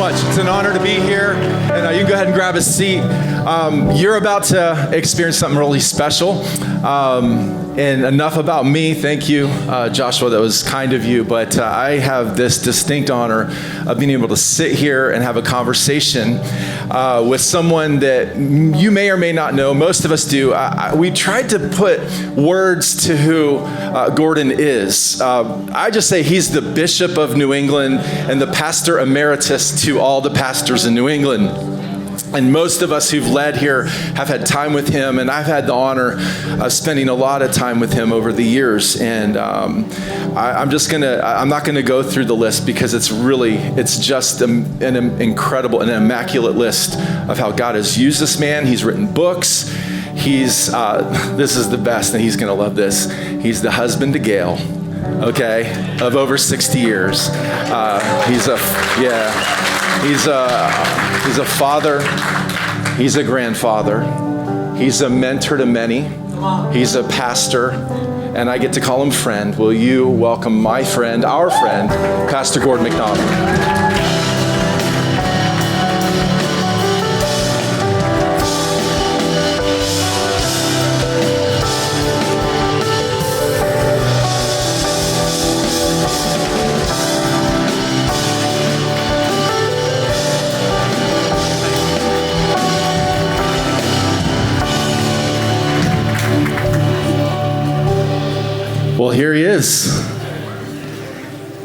much. It's an honor to be here, and you can go ahead and grab a seat. You're about to experience something really special. And enough about me. Thank you, Joshua. That was kind of you. But I have this distinct honor of being able to sit here and have a conversation with someone that you may or may not know. Most of us do. We tried to put words to who Gordon is. I just say he's the Bishop of New England and the Pastor Emeritus to all the pastors in New England. And most of us who've led here have had time with him, and I've had the honor of spending a lot of time with him over the years. And I'm not gonna go through the list because it's just an incredible and immaculate list of how God has used this man. He's written books. This is the best, and he's gonna love this. He's the husband to Gail, okay, of over 60 years. He's a father, he's a grandfather, he's a mentor to many, he's a pastor, and I get to call him friend. Will you welcome my friend, our friend, Pastor Gordon MacDonald. Well, here he is.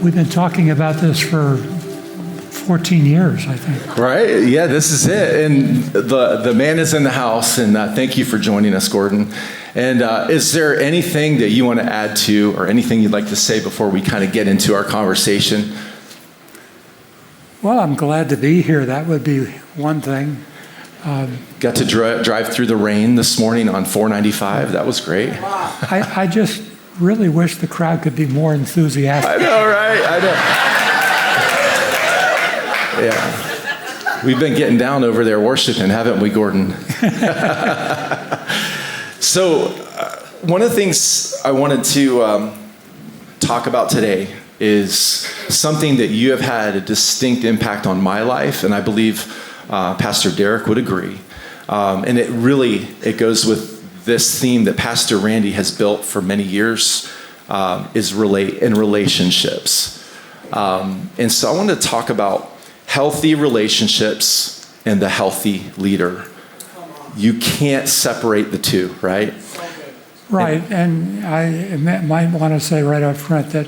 We've been talking about this for 14 years, I think. Right? Yeah, this is it. And the man is in the house, and thank you for joining us, Gordon. And is there anything that you want to add to, or anything you'd like to say before we kind of get into our conversation? Well, I'm glad to be here. That would be one thing. Got to drive through the rain this morning on 495. That was great. I just really wish the crowd could be more enthusiastic. I know, right? I know. Yeah. We've been getting down over there worshiping, haven't we, Gordon? So one of the things I wanted to talk about today is something that you have had a distinct impact on my life, and I believe Pastor Derek would agree. And it goes with this theme that Pastor Randy has built for many years, is in relationships. And so I want to talk about healthy relationships and the healthy leader. You can't separate the two, right? Right, and I might want to say right up front that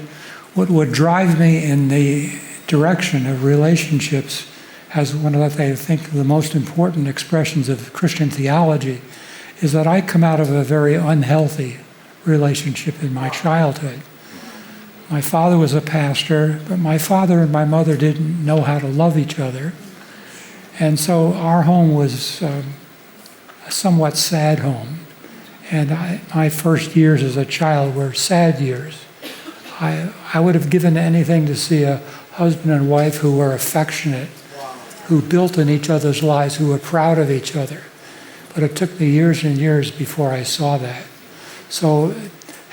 what would drive me in the direction of relationships as one of I think the most important expressions of Christian theology is that I come out of a very unhealthy relationship in my childhood. My father was a pastor, but my father and my mother didn't know how to love each other. And so our home was a somewhat sad home. And my first years as a child were sad years. I would have given anything to see a husband and wife who were affectionate, who built in each other's lives, who were proud of each other. But it took me years and years before I saw that. So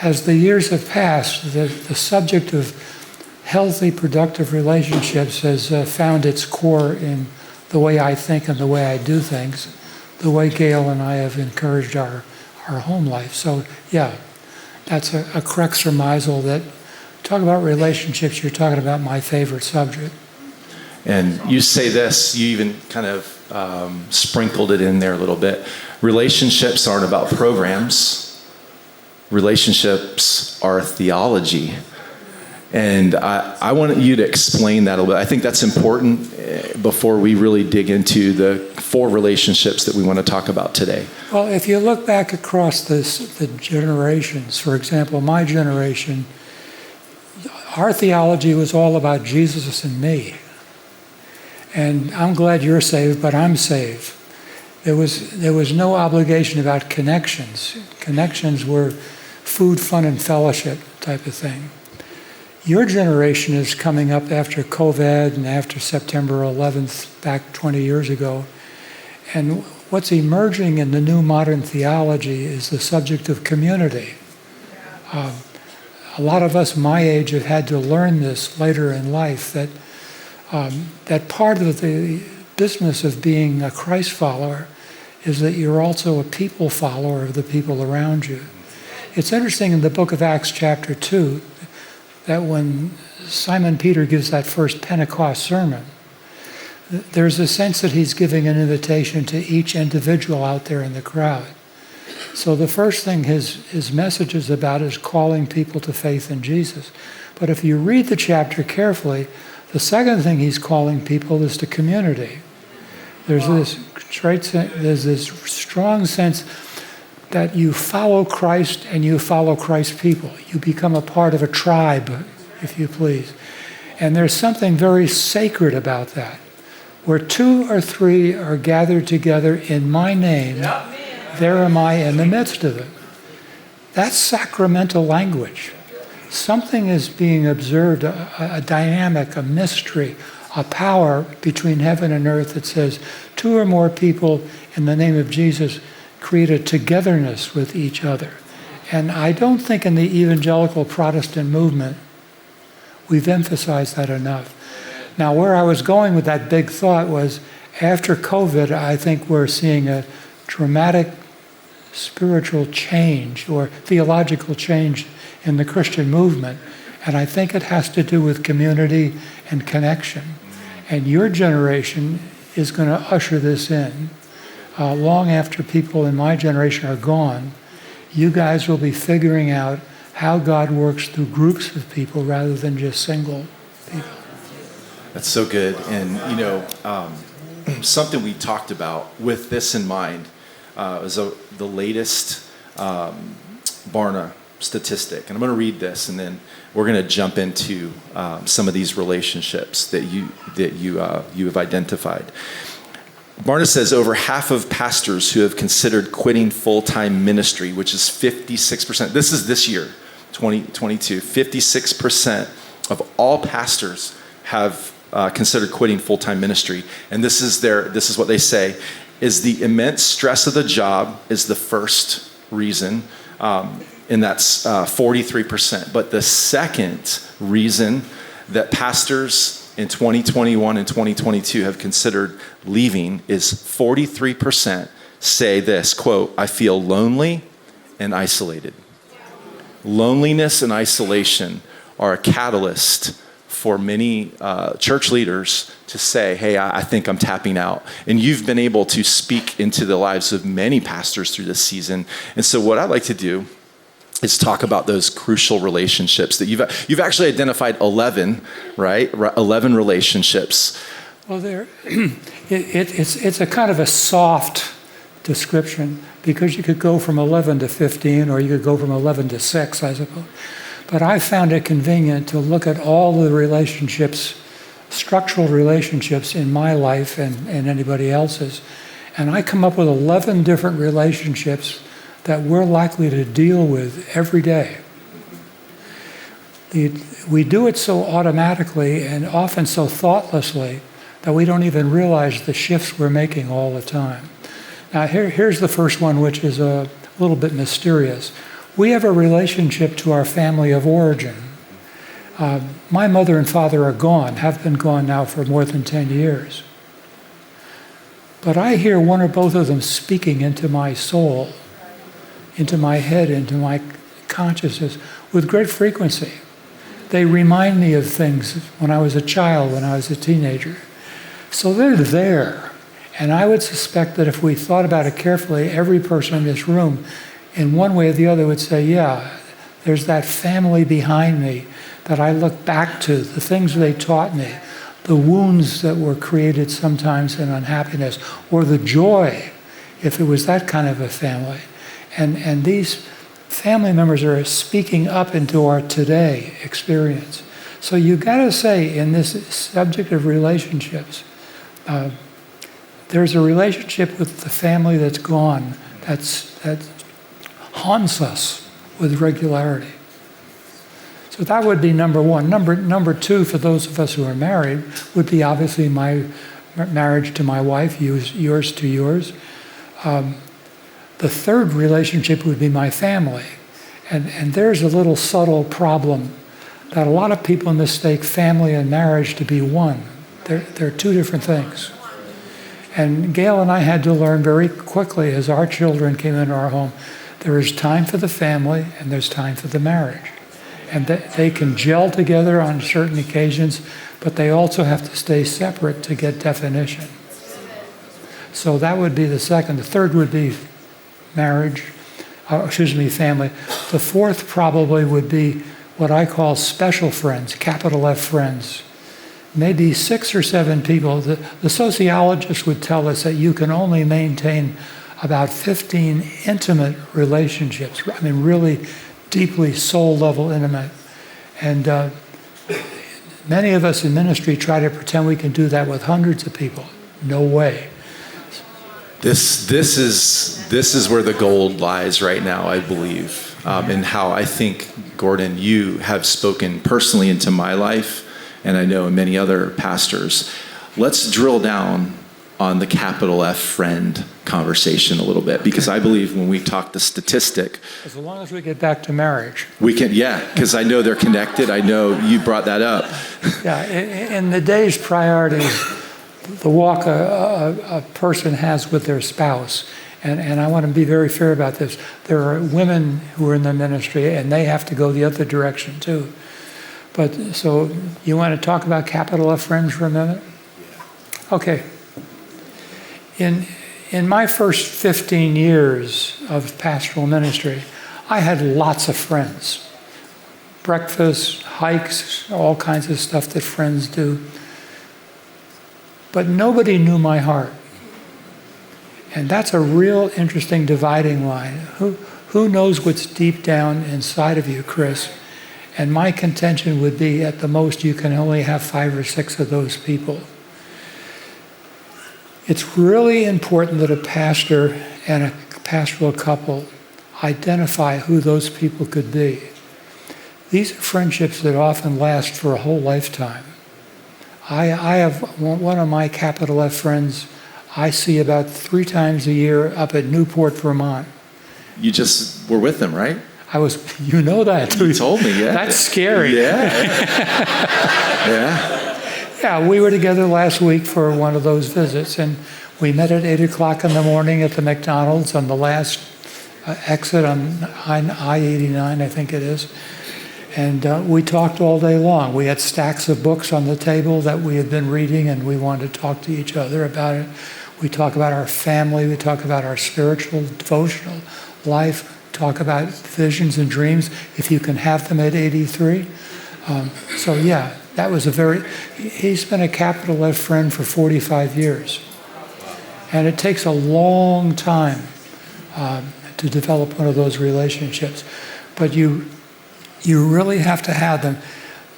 as the years have passed, the subject of healthy, productive relationships has found its core in the way I think and the way I do things, the way Gail and I have encouraged our home life. So yeah, that's a correct surmisal that talk about relationships, you're talking about my favorite subject. And you say this, you even kind of sprinkled it in there a little bit. Relationships aren't about programs. Relationships are theology. And I want you to explain that a little bit. I think that's important before we really dig into the 4 relationships that we want to talk about today. Well, if you look back across the generations, for example, my generation, our theology was all about Jesus and me. And I'm glad you're saved, but I'm saved. There was no obligation about connections. Connections were food, fun, and fellowship type of thing. Your generation is coming up after COVID and after September 11th, back 20 years ago. And what's emerging in the new modern theology is the subject of community. A lot of us my age have had to learn this later in life, that that part of the business of being a Christ follower is that you're also a people follower of the people around you. It's interesting in the book of Acts chapter 2 that when Simon Peter gives that first Pentecost sermon, there's a sense that he's giving an invitation to each individual out there in the crowd. So the first thing his message is about is calling people to faith in Jesus. But if you read the chapter carefully, the second thing he's calling people is to community. There's this strong sense that you follow Christ and you follow Christ's people. You become a part of a tribe, if you please. And there's something very sacred about that. Where 2 or 3 are gathered together in my name, there am I in the midst of it. That's sacramental language. Something is being observed, a dynamic, a mystery, a power between heaven and earth that says 2 or more people in the name of Jesus create a togetherness with each other. And I don't think in the evangelical Protestant movement we've emphasized that enough. Now, where I was going with that big thought was after COVID, I think we're seeing a dramatic spiritual change or theological change in the Christian movement. And I think it has to do with community and connection. And your generation is going to usher this in. Long after people in my generation are gone, you guys will be figuring out how God works through groups of people rather than just single people. That's so good. And, something we talked about with this in mind is the latest Barna statistic. And I'm going to read this, and then we're going to jump into some of these relationships that you have identified. Barna says over half of pastors who have considered quitting full-time ministry, which is 56%. This is this year, 2022. 56% of all pastors have considered quitting full-time ministry, and this is what they say is the immense stress of the job is the first reason, and that's 43%. But the second reason that pastors in 2021 and 2022 have considered leaving is 43% say this, quote, "I feel lonely and isolated." Loneliness and isolation are a catalyst for many church leaders to say, hey, I think I'm tapping out. And you've been able to speak into the lives of many pastors through this season. And so what I'd like to do is talk about those crucial relationships that you've actually identified 11, right? 11 relationships. Well, it's a kind of a soft description because you could go from 11 to 15 or you could go from 11 to 6, I suppose. But I found it convenient to look at all the relationships, structural relationships in my life and anybody else's. And I come up with 11 different relationships that we're likely to deal with every day. We do it so automatically and often so thoughtlessly that we don't even realize the shifts we're making all the time. Now here's the first one, which is a little bit mysterious. We have a relationship to our family of origin. My mother and father are gone, have been gone now for more than 10 years. But I hear one or both of them speaking into my soul, into my head, into my consciousness with great frequency. They remind me of things when I was a child, when I was a teenager. So they're there. And I would suspect that if we thought about it carefully, every person in this room, in one way or the other, would say, yeah, there's that family behind me that I look back to, the things they taught me, the wounds that were created sometimes in unhappiness, or the joy, if it was that kind of a family. And these family members are speaking up into our today experience. So you got to say, in this subject of relationships, there's a relationship with the family that's gone that haunts us with regularity. So that would be number one. Number two, for those of us who are married, would be obviously my marriage to my wife, yours to yours. The third relationship would be my family. And there's a little subtle problem that a lot of people mistake family and marriage to be one. They're two different things. And Gail and I had to learn very quickly as our children came into our home, there is time for the family and there's time for the marriage. And they can gel together on certain occasions, but they also have to stay separate to get definition. So that would be the second. The third would be family. The fourth probably would be what I call special friends, capital F friends. Maybe 6 or 7 people. The sociologists would tell us that you can only maintain about 15 intimate relationships. I mean, really deeply soul-level intimate. And many of us in ministry try to pretend we can do that with hundreds of people. No way. This is where the gold lies right now, I believe, and how I think, Gordon, you have spoken personally into my life, and I know many other pastors. Let's drill down on the capital F friend conversation a little bit, because I believe when we talk the statistic, as long as we get back to marriage, we can, because I know they're connected. I know you brought that up. Yeah, in the day's priorities, the walk a person has with their spouse. And I want to be very fair about this. There are women who are in the ministry, and they have to go the other direction too. But so you want to talk about capital F friends for a minute? Okay. In my first 15 years of pastoral ministry, I had lots of friends. Breakfasts, hikes, all kinds of stuff that friends do. But nobody knew my heart. And that's a real interesting dividing line. Who knows what's deep down inside of you, Chris? And my contention would be, at the most, you can only have 5 or 6 of those people. It's really important that a pastor and a pastoral couple identify who those people could be. These are friendships that often last for a whole lifetime. I have one of my capital F friends I see about 3 times a year up at Newport, Vermont. You just were with them, right? You know that. You told me, yeah. That's scary. Yeah. Yeah. Yeah, we were together last week for one of those visits, and we met at 8 o'clock in the morning at the MacDonald's on the last exit on I-89, I think it is. And we talked all day long. We had stacks of books on the table that we had been reading, and we wanted to talk to each other about it. We talk about our family. We talk about our spiritual, devotional life. Talk about visions and dreams, if you can have them at 83. So yeah, that was he's been a capital F friend for 45 years. And it takes a long time to develop one of those relationships. But you really have to have them.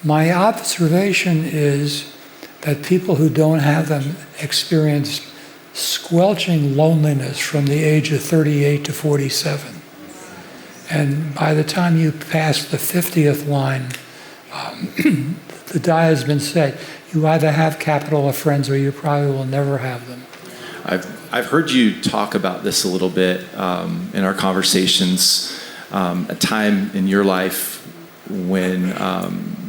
My observation is that people who don't have them experience squelching loneliness from the age of 38 to 47. And by the time you pass the 50th line, the die has been set. You either have capital F friends or you probably will never have them. I've heard you talk about this a little bit in our conversations. A time in your life when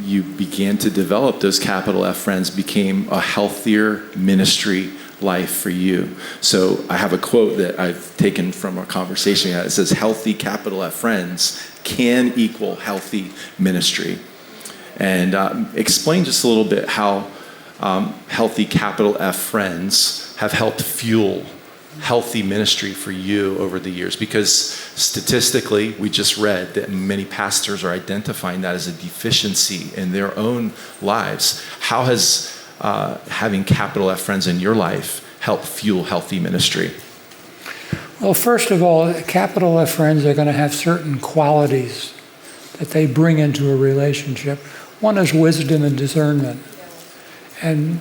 you began to develop those capital F friends became a healthier ministry life for you. So I have a quote that I've taken from our conversation. It says, healthy capital F friends can equal healthy ministry. And explain just a little bit how healthy capital F friends have helped fuel healthy ministry for you over the years, because statistically we just read that many pastors are identifying that as a deficiency in their own lives. How has having capital F friends in your life helped fuel healthy ministry? Well, first of all, capital F friends are going to have certain qualities that they bring into a relationship. One is wisdom and discernment. And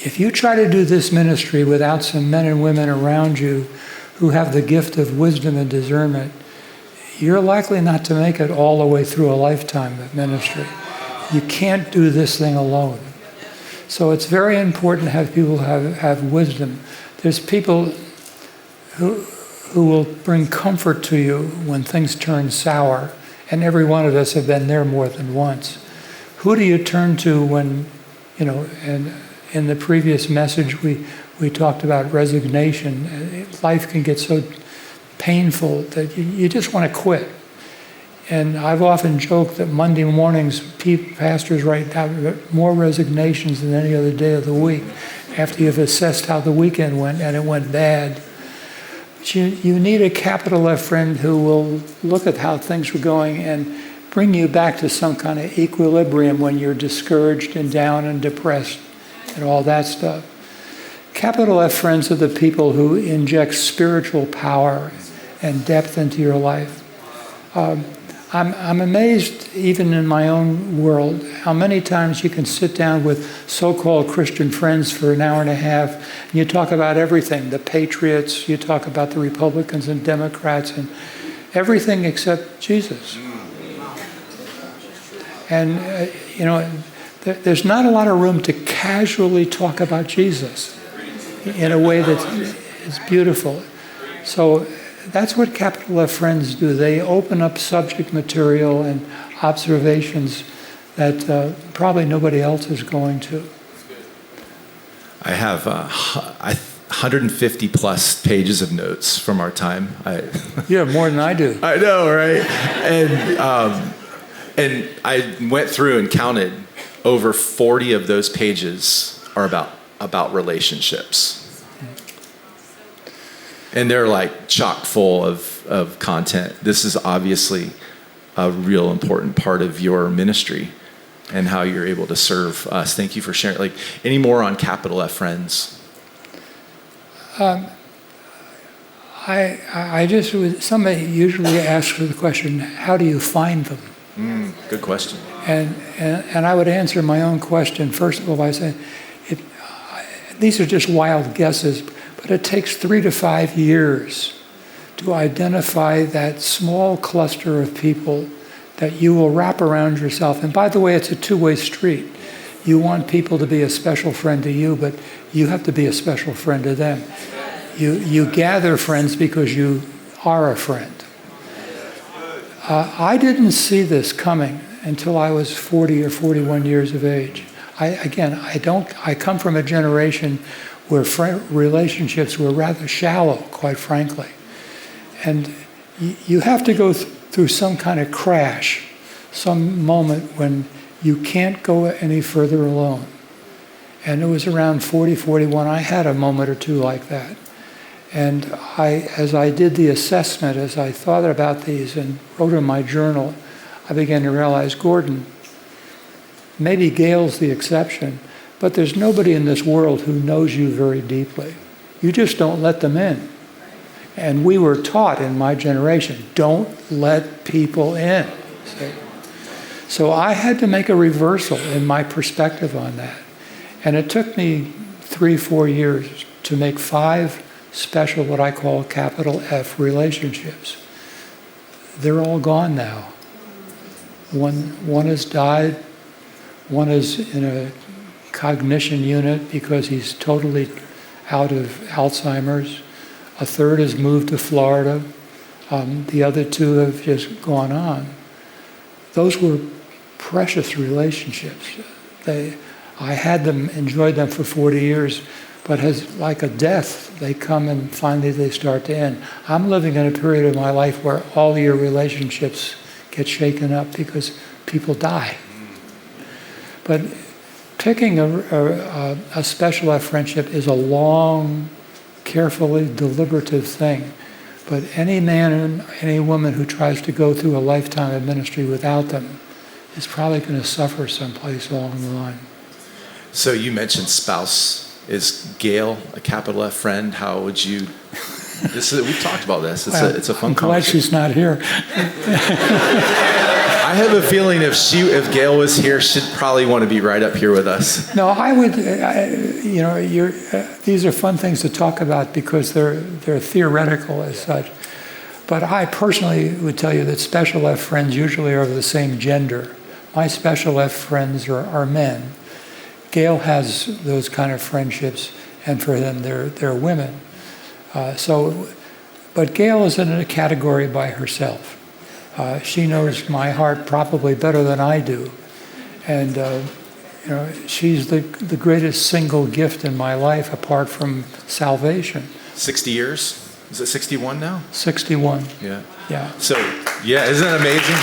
if you try to do this ministry without some men and women around you who have the gift of wisdom and discernment, you're likely not to make it all the way through a lifetime of ministry. You can't do this thing alone. So it's very important to have people have wisdom. There's people who will bring comfort to you when things turn sour, and every one of us have been there more than once. Who do you turn to when, and In the previous message, we talked about resignation. Life can get so painful that you just want to quit. And I've often joked that Monday mornings, pastors write down more resignations than any other day of the week after you've assessed how the weekend went and it went bad. But you need a capital F friend who will look at how things were going and bring you back to some kind of equilibrium when you're discouraged and down and depressed and all that stuff. Capital F friends are the people who inject spiritual power and depth into your life. I'm amazed, even in my own world, how many times you can sit down with so-called Christian friends for an hour and a half, and you talk about everything, the patriots, you talk about the Republicans and Democrats, and everything except Jesus. And, there's not a lot of room to casually talk about Jesus in a way that is beautiful. So that's what capital F friends do. They open up subject material and observations that probably nobody else is going to. I have 150 plus pages of notes from our time. You have more than I do. I know, right? And I went through and counted over 40 of those pages are about relationships. And they're like chock full of content. This is obviously a real important part of your ministry and how you're able to serve us. Thank you for sharing. Like, any more on capital F friends? Somebody usually asks the question, how do you find them? Good question. And I would answer my own question, first of all, by saying, these are just wild guesses, but it takes 3 to 5 years to identify that small cluster of people that you will wrap around yourself. And by the way, it's a two-way street. You want people to be a special friend to you, but you have to be a special friend to them. You gather friends because you are a friend. I didn't see this coming until I was 40 or 41 years of age. I come from a generation where relationships were rather shallow, quite frankly. And you have to go through some kind of crash, some moment when you can't go any further alone. And it was around 40, 41, I had a moment or two like that. And as I did the assessment, as I thought about these and wrote in my journal, I began to realize, Gordon, maybe Gail's the exception, but there's nobody in this world who knows you very deeply. You just don't let them in. And we were taught in my generation, don't let people in. So I had to make a reversal in my perspective on that. And it took me 3-4 years to make 5 special, what I call capital F relationships. They're all gone now. One has died. One is in a cognition unit because he's totally out of Alzheimer's. A third has moved to Florida. The other 2 have just gone on. Those were precious relationships. I had them, enjoyed them for 40 years, but as like a death, they come and finally they start to end. I'm living in a period of my life where all your relationships get shaken up because people die. But picking a special F friendship is a long, carefully deliberative thing. But any man and any woman who tries to go through a lifetime of ministry without them is probably going to suffer someplace along the line. So you mentioned spouse. Is Gail a capital F friend? How would you? We've talked about this. It's a fun conversation. Glad she's not here. I have a feeling if Gail was here, she'd probably want to be right up here with us. No, I would. These are fun things to talk about because they're theoretical as such. But I personally would tell you that special F friends usually are of the same gender. My special F friends are men. Gail has those kind of friendships, and for them, they're women. But Gail is in a category by herself. She knows my heart probably better than I do. And she's the greatest single gift in my life apart from salvation. 60 years? Is it 61 now? 61. Yeah. Yeah. So, yeah, isn't that amazing?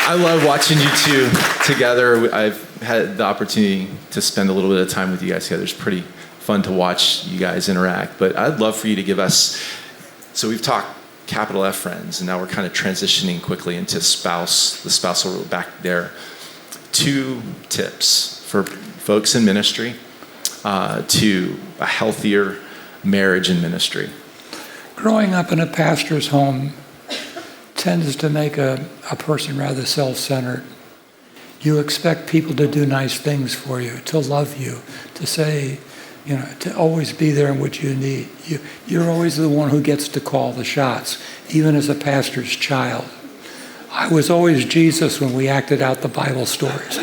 I love watching you two together. I've had the opportunity to spend a little bit of time with you guys together. It's pretty fun to watch you guys interact. But I'd love for you to give us, so we've talked capital F friends, and now we're kind of transitioning quickly into the spousal back there. 2 tips for folks in ministry to a healthier marriage and ministry. Growing up in a pastor's home tends to make a person rather self-centered. You expect people to do nice things for you, to love you, to say, to always be there in what you need. You're always the one who gets to call the shots, even as a pastor's child. I was always Jesus when we acted out the Bible stories.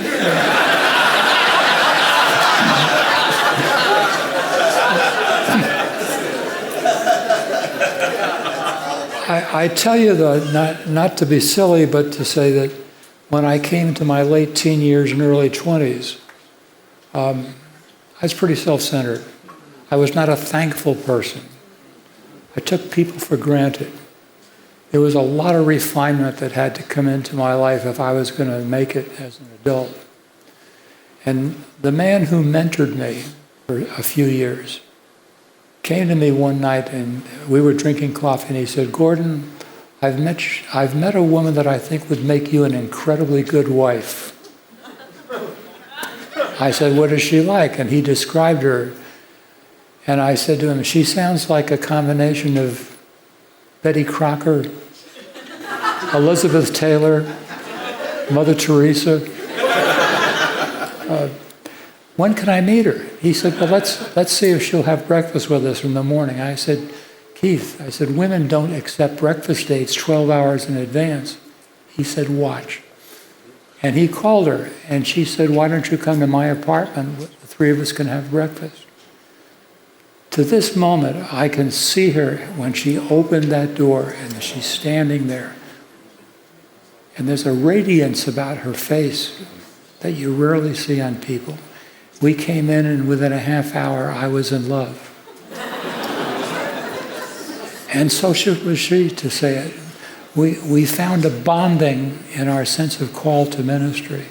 I tell you, though, not to be silly, but to say that when I came to my late teen years and early 20s, I was pretty self-centered. I was not a thankful person. I took people for granted. There was a lot of refinement that had to come into my life if I was going to make it as an adult. And the man who mentored me for a few years came to me one night, and we were drinking coffee, and he said, "Gordon, I've met a woman that I think would make you an incredibly good wife." I said, "What is she like?" And he described her. And I said to him, "She sounds like a combination of Betty Crocker, Elizabeth Taylor, Mother Teresa. When can I meet her?" He said, "Well, let's see if she'll have breakfast with us in the morning." I said, "Keith," I said, "women don't accept breakfast dates 12 hours in advance." He said, "Watch." And he called her, and she said, "Why don't you come to my apartment? The 3 of us can have breakfast." To this moment, I can see her when she opened that door, and she's standing there. And there's a radiance about her face that you rarely see on people. We came in, and within a half hour, I was in love. And so was she, to say it. We found a bonding in our sense of call to ministry.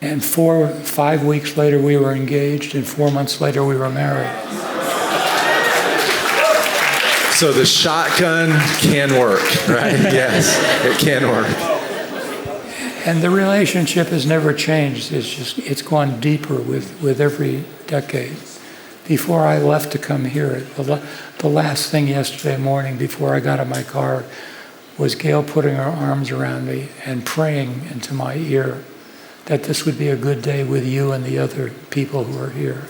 And 4 or 5 weeks later, we were engaged, and 4 months later, we were married. So the shotgun can work, right? Yes, it can work. And the relationship has never changed. It's gone deeper with every decade. Before I left to come here, the last thing yesterday morning before I got in my car was Gail putting her arms around me and praying into my ear that this would be a good day with you and the other people who are here.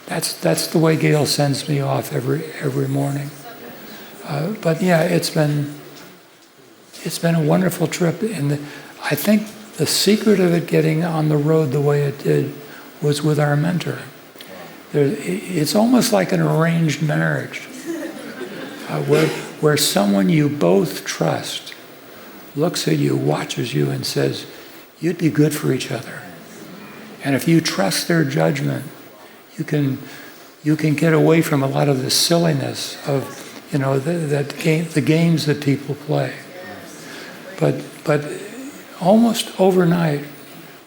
That's the way Gail sends me off every morning. But yeah, it's been a wonderful trip. And I think the secret of it getting on the road the way it did was with our mentor. It's almost like an arranged marriage, where someone you both trust looks at you, watches you, and says, "You'd be good for each other." And if you trust their judgment, you can get away from a lot of the silliness of the games that people play. But almost overnight,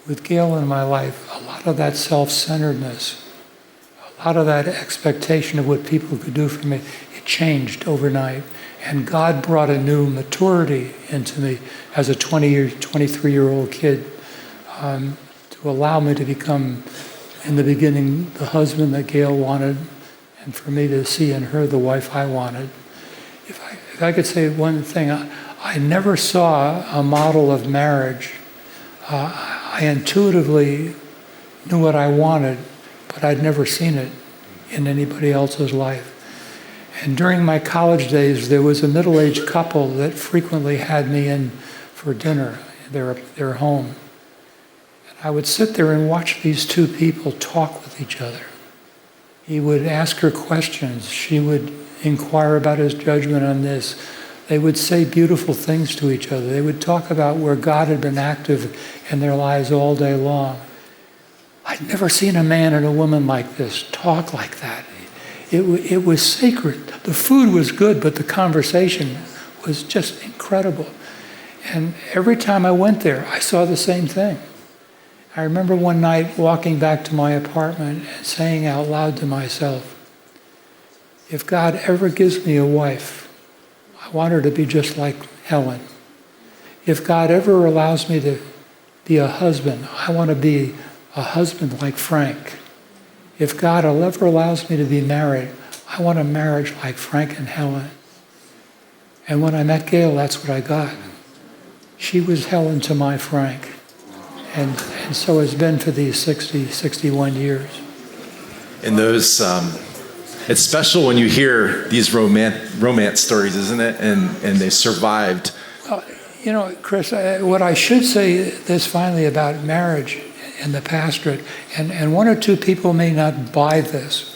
with Gail in my life, a lot of that self-centeredness, a lot of that expectation of what people could do for me, it changed overnight. And God brought a new maturity into me as a 23-year-old kid to allow me to become, in the beginning, the husband that Gail wanted, and for me to see in her the wife I wanted. If I could say one thing, I never saw a model of marriage. I intuitively knew what I wanted, but I'd never seen it in anybody else's life. And during my college days, there was a middle-aged couple that frequently had me in for dinner, their home. And I would sit there and watch these 2 people talk with each other. He would ask her questions. She would inquire about his judgment on this. They would say beautiful things to each other. They would talk about where God had been active in their lives all day long. I'd never seen a man and a woman like this talk like that. It was sacred. The food was good, but the conversation was just incredible. And every time I went there, I saw the same thing. I remember one night walking back to my apartment and saying out loud to myself, if God ever gives me a wife, I want her to be just like Helen. If God ever allows me to be a husband, I want to be a husband like Frank. If God ever allows me to be married, I want a marriage like Frank and Helen. And when I met Gail, that's what I got. She was Helen to my Frank. And so it's been for these 61 years. And those, it's special when you hear these romance stories, isn't it? And they survived. You know, Chris, what I should say this finally about marriage in the pastorate, and one or two people may not buy this,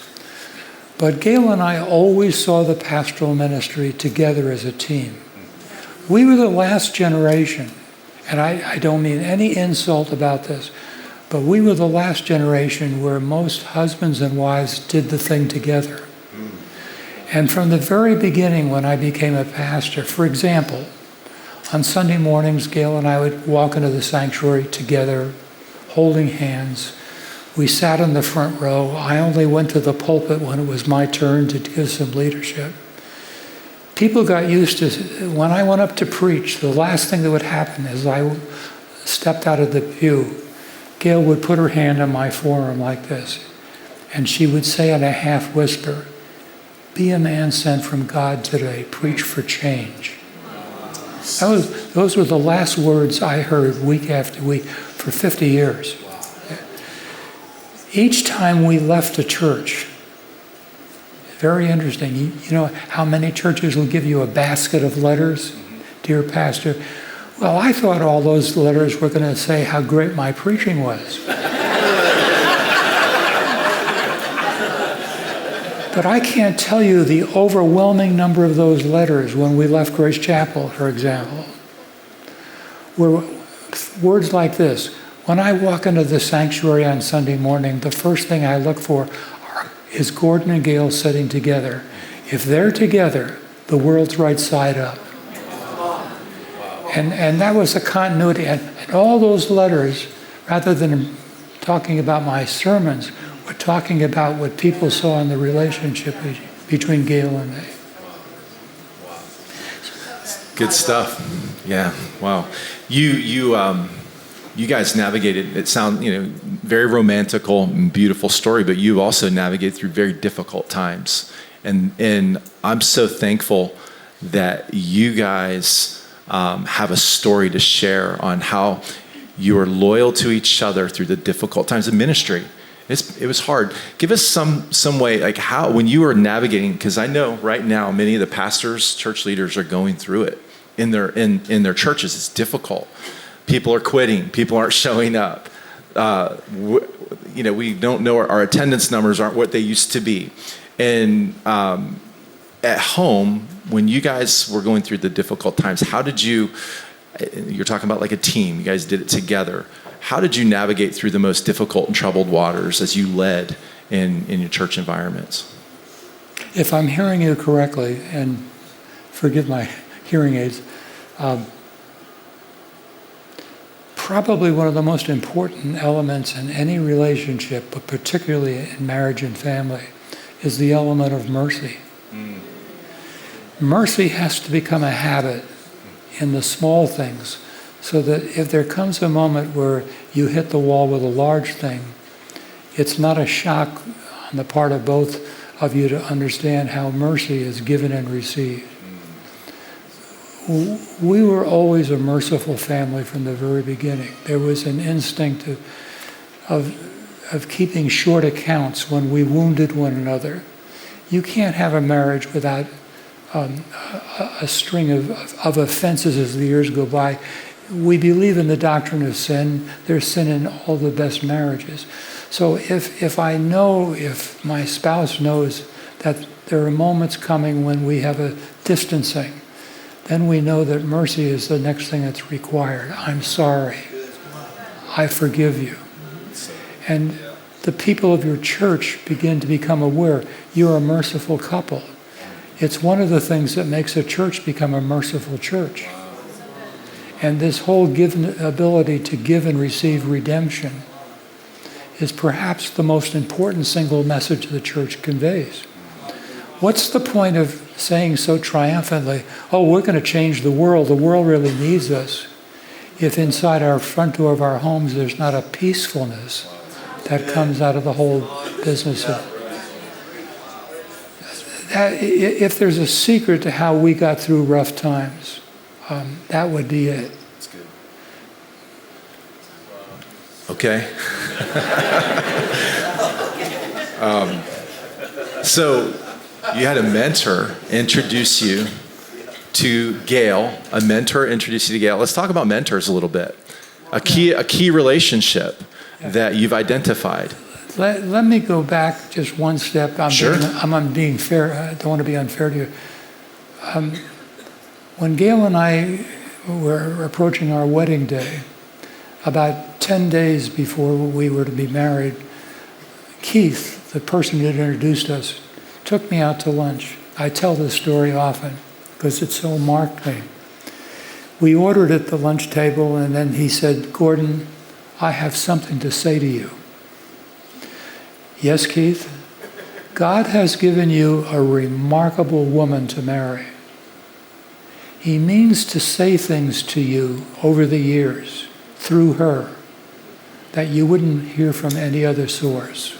but Gail and I always saw the pastoral ministry together as a team. We were the last generation, and I don't mean any insult about this, but we were the last generation where most husbands and wives did the thing together. And from the very beginning when I became a pastor, for example, on Sunday mornings, Gail and I would walk into the sanctuary together, holding hands. We sat in the front row. I only went to the pulpit when it was my turn to give some leadership. People got used to, when I went up to preach, the last thing that would happen is I stepped out of the pew. Gail would put her hand on my forearm like this, and she would say in a half whisper, "Be a man sent from God today, preach for change." Those were the last words I heard week after week for 50 years. Each time we left a church, very interesting. You know how many churches will give you a basket of letters? Dear Pastor, well, I thought all those letters were going to say how great my preaching was. But I can't tell you the overwhelming number of those letters when we left Grace Chapel, for example, were words like this. When I walk into the sanctuary on Sunday morning, the first thing I look for is Gordon and Gail sitting together. If they're together, the world's right side up. And that was a continuity. And all those letters, rather than talking about my sermons, we're talking about what people saw in the relationship between Gail and me. Good stuff. Yeah. Wow. You guys navigated. It sounds very romantical and beautiful story, but you also navigated through very difficult times. And I'm so thankful that you guys have a story to share on how you are loyal to each other through the difficult times of ministry. It was hard. Give us some way, like how, when you were navigating, because I know right now many of the pastors, church leaders are going through it in their churches. It's difficult. People are quitting. People aren't showing up. We don't know, our attendance numbers aren't what they used to be. And at home, when you guys were going through the difficult times, how did you're talking about like a team, you guys did it together. How did you navigate through the most difficult and troubled waters as you led in your church environments? If I'm hearing you correctly, and forgive my hearing aids, probably one of the most important elements in any relationship, but particularly in marriage and family, is the element of mercy. Mercy has to become a habit in the small things, so that if there comes a moment where you hit the wall with a large thing, it's not a shock on the part of both of you to understand how mercy is given and received. We were always a merciful family from the very beginning. There was an instinct of keeping short accounts when we wounded one another. You can't have a marriage without a string of offenses as the years go by. We believe in the doctrine of sin. There's sin in all the best marriages. So if my spouse knows that there are moments coming when we have a distancing, then we know that mercy is the next thing that's required. I'm sorry. I forgive you. And the people of your church begin to become aware you're a merciful couple. It's one of the things that makes a church become a merciful church. And this whole ability to give and receive redemption is perhaps the most important single message the church conveys. What's the point of saying so triumphantly, oh, we're going to change the world really needs us, if inside our front door of our homes there's not a peacefulness that comes out of the whole business of that. If there's a secret to how we got through rough times, that would be it. That's good. Okay. So you had a mentor introduce you to Gail. A mentor introduced you to Gail. Let's talk about mentors a little bit. A key relationship that you've identified. Let me go back just one step. Sure. I'm being fair. I don't want to be unfair to you. When Gail and I were approaching our wedding day, about 10 days before we were to be married, Keith, the person who had introduced us, took me out to lunch. I tell this story often because it so marked me. We ordered at the lunch table, and then he said, Gordon, I have something to say to you. Yes, Keith? God has given you a remarkable woman to marry. He means to say things to you over the years, through her, that you wouldn't hear from any other source.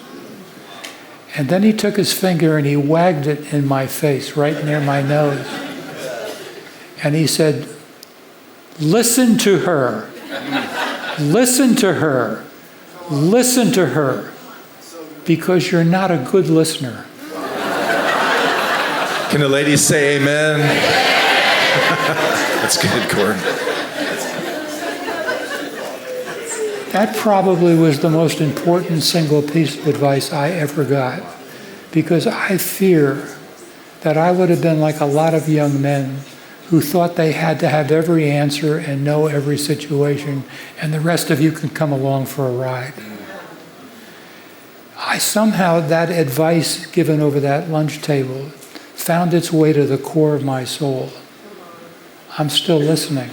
And then he took his finger and he wagged it in my face, right near my nose. And he said, listen to her. Listen to her. Listen to her. Because you're not a good listener. Can the ladies say amen? That's good, Gordon. That probably was the most important single piece of advice I ever got, because I fear that I would have been like a lot of young men who thought they had to have every answer and know every situation, and the rest of you can come along for a ride. Somehow that advice given over that lunch table found its way to the core of my soul. I'm still listening.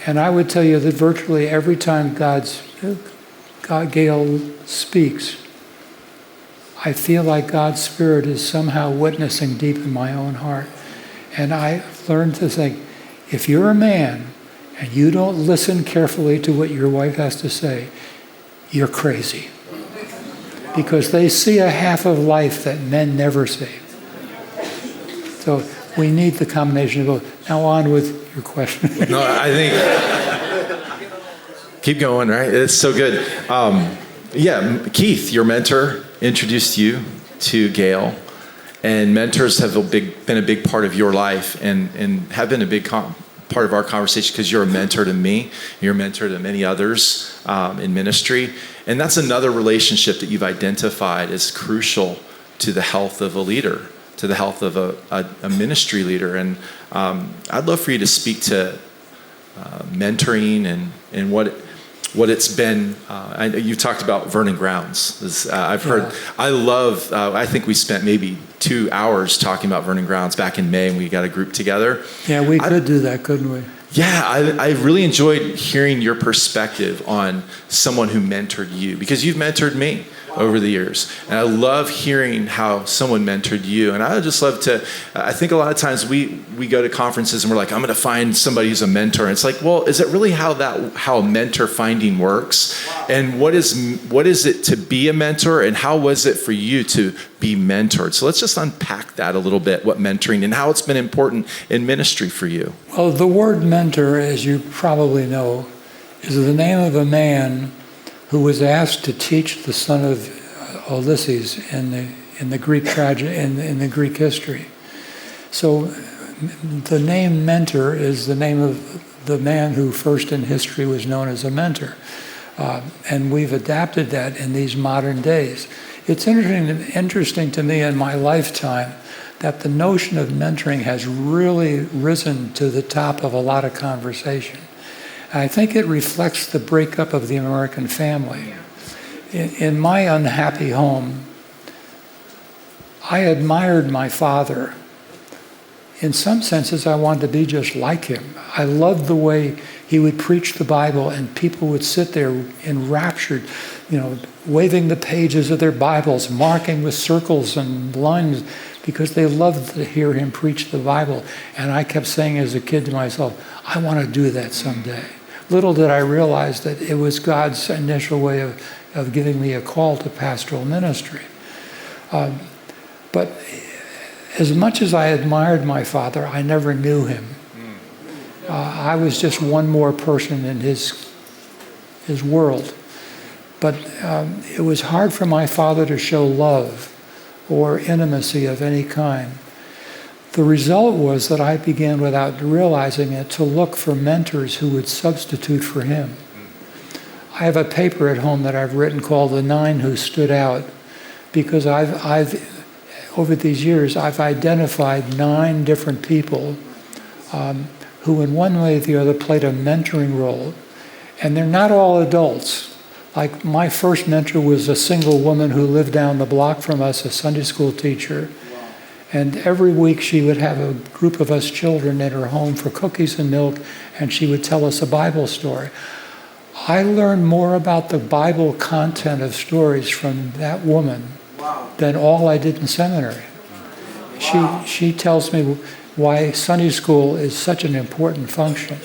And I would tell you that virtually every time Gail speaks, I feel like God's Spirit is somehow witnessing deep in my own heart. And I learned to think, if you're a man and you don't listen carefully to what your wife has to say, you're crazy. Because they see a half of life that men never see. So we need the combination of both. Now on with your question. No, I think, keep going, right? It's so good. Keith, your mentor, introduced you to Gail. And mentors have been a big part of your life and have been a big part of our conversation because you're a mentor to me. You're a mentor to many others in ministry. And that's another relationship that you've identified as crucial to the health of a leader, to the health of a ministry leader. And I'd love for you to speak to mentoring and what it's been. You talked about Vernon Grounds. I've heard, I think we spent maybe 2 hours talking about Vernon Grounds back in May, and we got a group together. Yeah, we could do that, couldn't we? Yeah, I really enjoyed hearing your perspective on someone who mentored you, because you've mentored me over the years. And I love hearing how someone mentored you. And I would just love to, I think a lot of times we go to conferences and we're like, I'm going to find somebody who's a mentor. And it's like, well, is it really how mentor finding works? And what is it to be a mentor? And how was it for you to be mentored? So let's just unpack that a little bit, what mentoring and how it's been important in ministry for you. Well, the word mentor, as you probably know, is the name of a man who was asked to teach the son of Ulysses in the Greek tragedy, in the Greek history. So the name mentor is the name of the man who first in history was known as a mentor. And we've adapted that in these modern days. It's interesting to me in my lifetime that the notion of mentoring has really risen to the top of a lot of conversation. And I think it reflects the breakup of the American family. In my unhappy home, I admired my father. In some senses, I wanted to be just like him. I loved the way he would preach the Bible and people would sit there enraptured, waving the pages of their Bibles, marking with circles and lines, because they loved to hear him preach the Bible. And I kept saying as a kid to myself, I want to do that someday. Little did I realize that it was God's initial way of giving me a call to pastoral ministry. But as much as I admired my father, I never knew him. I was just one more person in his world. But it was hard for my father to show love or intimacy of any kind. The result was that I began, without realizing it, to look for mentors who would substitute for him. I have a paper at home that I've written called The 9 Who Stood Out, because I've over these years, I've identified 9 different people who in one way or the other played a mentoring role. And they're not all adults. Like my first mentor was a single woman who lived down the block from us, a Sunday school teacher. And every week she would have a group of us children in her home for cookies and milk, and she would tell us a Bible story. I learned more about the Bible content of stories from that woman than all I did in seminary. She tells me why Sunday school is such an important function.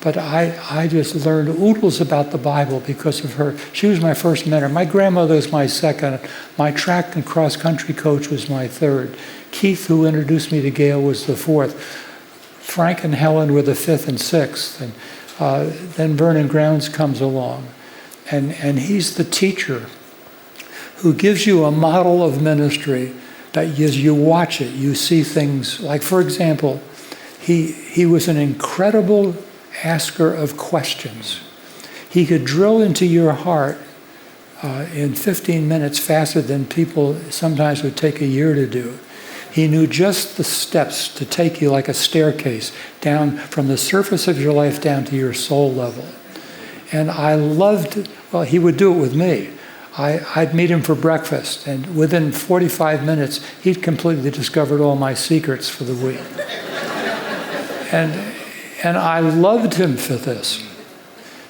But I just learned oodles about the Bible because of her. She was my first mentor. My grandmother was my second. My track and cross country coach was my third. Keith, who introduced me to Gail, was the fourth. Frank and Helen were the fifth and sixth. And then Vernon Grounds comes along. And he's the teacher who gives you a model of ministry that as you watch it, you see things like, for example, he was an incredible asker of questions. He could drill into your heart in 15 minutes faster than people sometimes would take a year to do. He knew just the steps to take you like a staircase down from the surface of your life down to your soul level. And I loved, well, he would do it with me. I'd meet him for breakfast, and within 45 minutes, he'd completely discovered all my secrets for the week. And I loved him for this,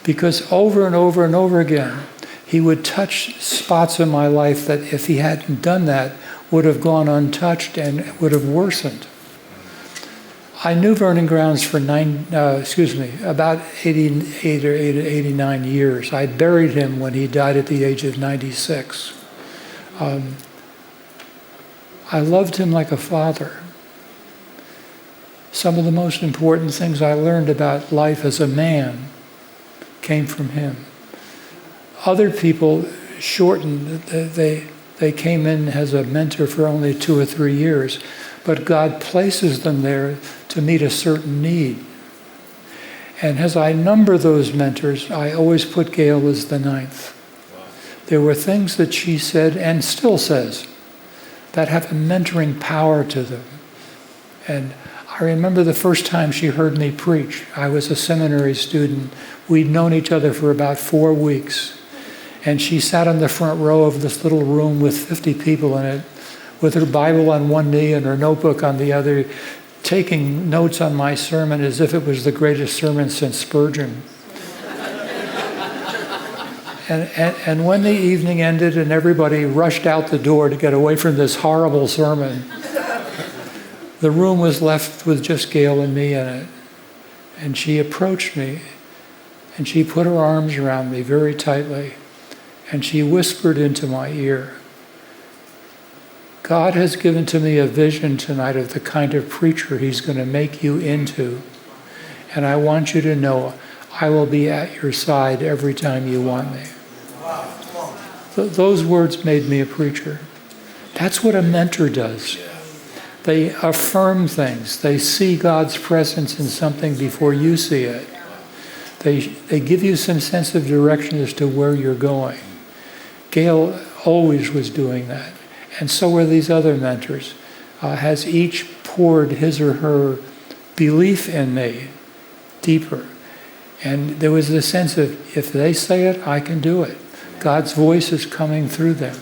because over and over and over again, he would touch spots in my life that if he hadn't done that, would have gone untouched and would have worsened. I knew Vernon Grounds for about 88 or 89 years. I buried him when he died at the age of 96. I loved him like a father. Some of the most important things I learned about life as a man came from him. Other people shortened, they came in as a mentor for only 2 or 3 years, but God places them there to meet a certain need. And as I number those mentors, I always put Gail as the 9th. Wow. There were things that she said, and still says, that have a mentoring power to them. And I remember the first time she heard me preach. I was a seminary student. We'd known each other for about 4 weeks. And she sat in the front row of this little room with 50 people in it, with her Bible on one knee and her notebook on the other, taking notes on my sermon as if it was the greatest sermon since Spurgeon. And when the evening ended and everybody rushed out the door to get away from this horrible sermon, the room was left with just Gail and me in it. And she approached me, and she put her arms around me very tightly, and she whispered into my ear, God has given to me a vision tonight of the kind of preacher he's going to make you into. And I want you to know I will be at your side every time you want me. Those words made me a preacher. That's what a mentor does. They affirm things. They see God's presence in something before you see it. They give you some sense of direction as to where you're going. Gail always was doing that. And so were these other mentors. has each poured his or her belief in me deeper. And there was this sense of, if they say it, I can do it. God's voice is coming through them.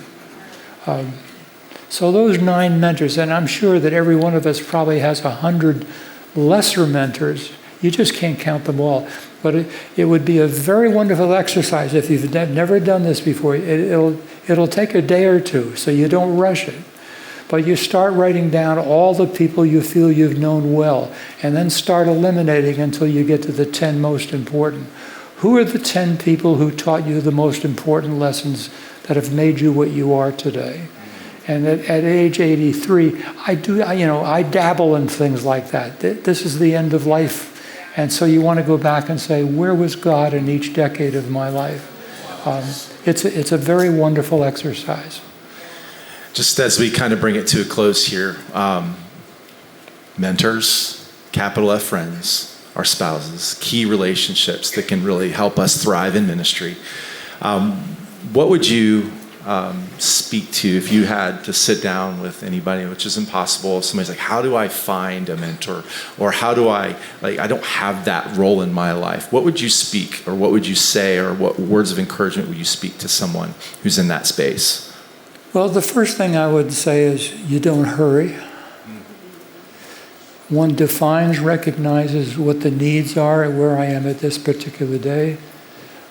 So those 9 mentors, and I'm sure that every one of us probably has 100 lesser mentors. You just can't count them all. But it would be a very wonderful exercise if you've never done this before. It'll take a day or two, so you don't rush it. But you start writing down all the people you feel you've known well, and then start eliminating until you get to the 10 most important. Who are the 10 people who taught you the most important lessons that have made you what you are today? And at age 83, I dabble in things like that. This is the end of life. And so you want to go back and say, where was God in each decade of my life? It's a very wonderful exercise. Just as we kind of bring it to a close here, mentors, capital F friends, our spouses, key relationships that can really help us thrive in ministry. What would you speak to if you had to sit down with anybody, which is impossible? If somebody's like, how do I find a mentor? Or how do I don't have that role in my life. What would you speak, or what would you say, or what words of encouragement would you speak to someone who's in that space? Well, the first thing I would say is you don't hurry. One defines, recognizes what the needs are and where I am at this particular day.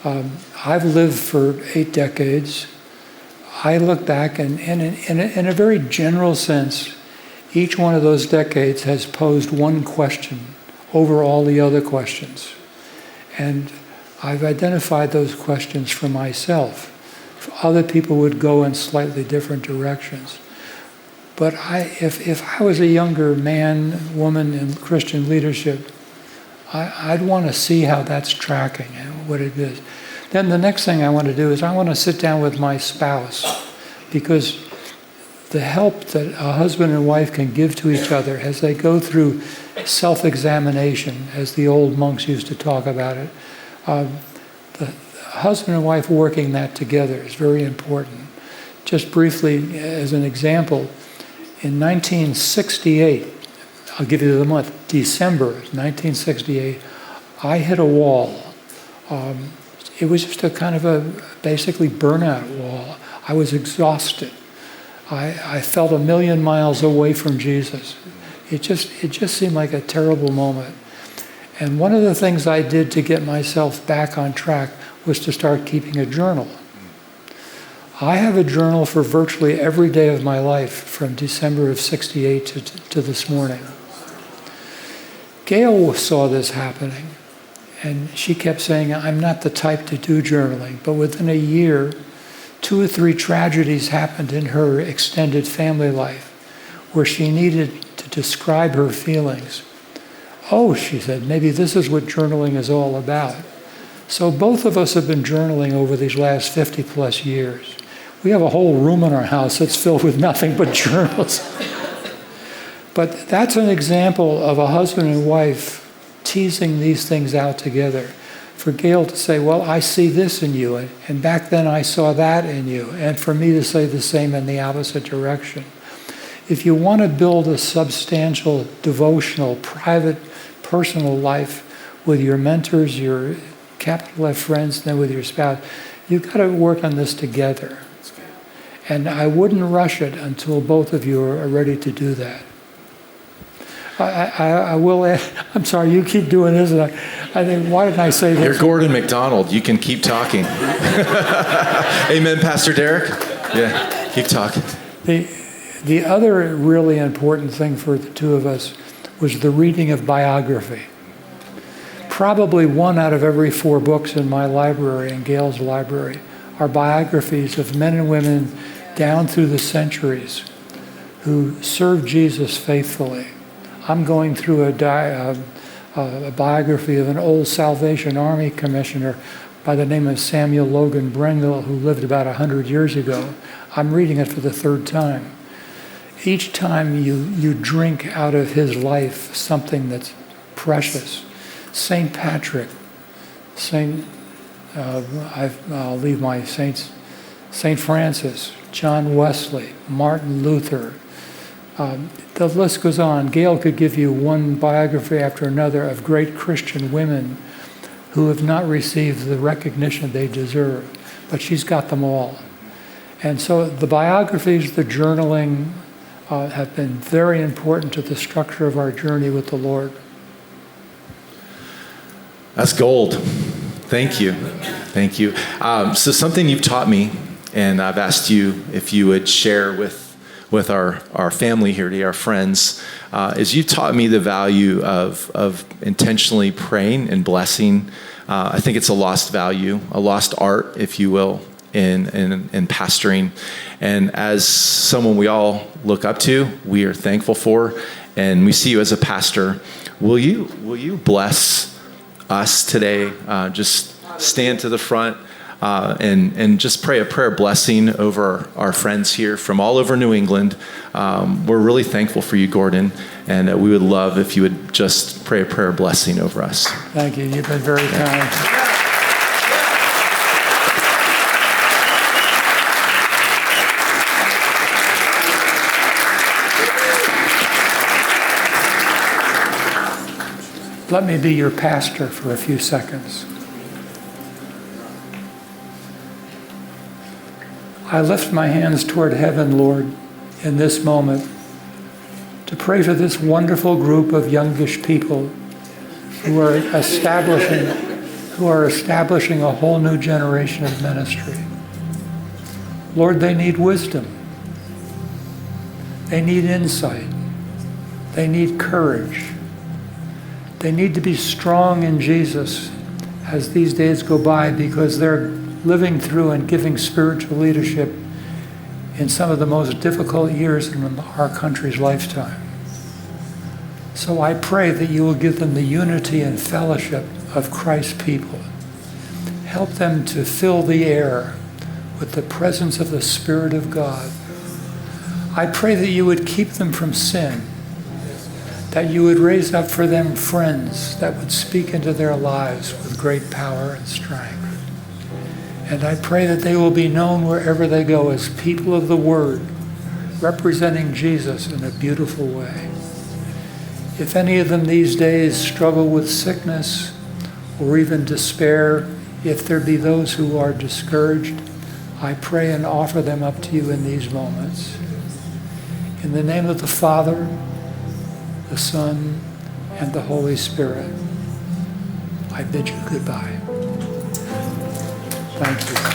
I've lived for 8 decades. I look back and in a very general sense, each one of those decades has posed one question over all the other questions. And I've identified those questions for myself. Other people would go in slightly different directions. But if I was a younger man, woman in Christian leadership, I'd want to see how that's tracking and what it is. Then the next thing I want to do is I want to sit down with my spouse, because the help that a husband and wife can give to each other as they go through self-examination, as the old monks used to talk about it, the husband and wife working that together is very important. Just briefly, as an example, in 1968, I'll give you the month, December 1968, I hit a wall. It was just a kind of a basically burnout wall. I was exhausted. I felt 1,000,000 miles away from Jesus. It just seemed like a terrible moment. And one of the things I did to get myself back on track was to start keeping a journal. I have a journal for virtually every day of my life from December of 68 to this morning. Gail saw this happening, and she kept saying, I'm not the type to do journaling. But within a year, 2 or 3 tragedies happened in her extended family life where she needed to describe her feelings. Oh, she said, maybe this is what journaling is all about. So both of us have been journaling over these last 50 plus years. We have a whole room in our house that's filled with nothing but journals. But that's an example of a husband and wife teasing these things out together. For Gail to say, well, I see this in you, and back then I saw that in you, and for me to say the same in the opposite direction. If you want to build a substantial, devotional, private, personal life with your mentors, your capital F friends, and then with your spouse, you've got to work on this together. And I wouldn't rush it until both of you are ready to do that. I will add, I'm sorry, you keep doing this. And I think, why didn't I say this? You're Gordon MacDonald. You can keep talking. Amen, Pastor Derek? Yeah, keep talking. The other really important thing for the two of us was the reading of biography. Probably 1 out of every 4 books in my library, in Gail's library, are biographies of men and women down through the centuries who served Jesus faithfully. I'm going through a biography of an old Salvation Army commissioner by the name of Samuel Logan Brengel, who lived about 100 years ago. I'm reading it for the 3rd time. Each time you drink out of his life something that's precious. St. Patrick, I'll leave my saints, St. Francis, John Wesley, Martin Luther, The list goes on. Gail could give you one biography after another of great Christian women who have not received the recognition they deserve, but she's got them all. And so the biographies, the journaling, have been very important to the structure of our journey with the Lord. That's gold. Thank you. Thank you. So something you've taught me, and I've asked you if you would share with our family here today, our friends, is you've taught me the value of intentionally praying and blessing. I think it's a lost value, a lost art, if you will, in pastoring. And as someone we all look up to, we are thankful for, and we see you as a pastor. Will you bless us today? Just stand to the front and just pray a prayer blessing over our friends here from all over New England. We're really thankful for you, Gordon, and we would love if you would just pray a prayer blessing over us. Thank you. You've been very kind. Let me be your pastor for a few seconds. I lift my hands toward heaven, Lord, in this moment to pray for this wonderful group of youngish people who are establishing a whole new generation of ministry. Lord, they need wisdom. They need insight. They need courage. They need to be strong in Jesus as these days go by, because they're living through and giving spiritual leadership in some of the most difficult years in our country's lifetime. So I pray that you will give them the unity and fellowship of Christ's people. Help them to fill the air with the presence of the Spirit of God. I pray that you would keep them from sin, that you would raise up for them friends that would speak into their lives with great power and strength. And I pray that they will be known wherever they go as people of the Word, representing Jesus in a beautiful way. If any of them these days struggle with sickness or even despair, if there be those who are discouraged, I pray and offer them up to you in these moments. In the name of the Father, the Son, and the Holy Spirit, I bid you goodbye. Thank you.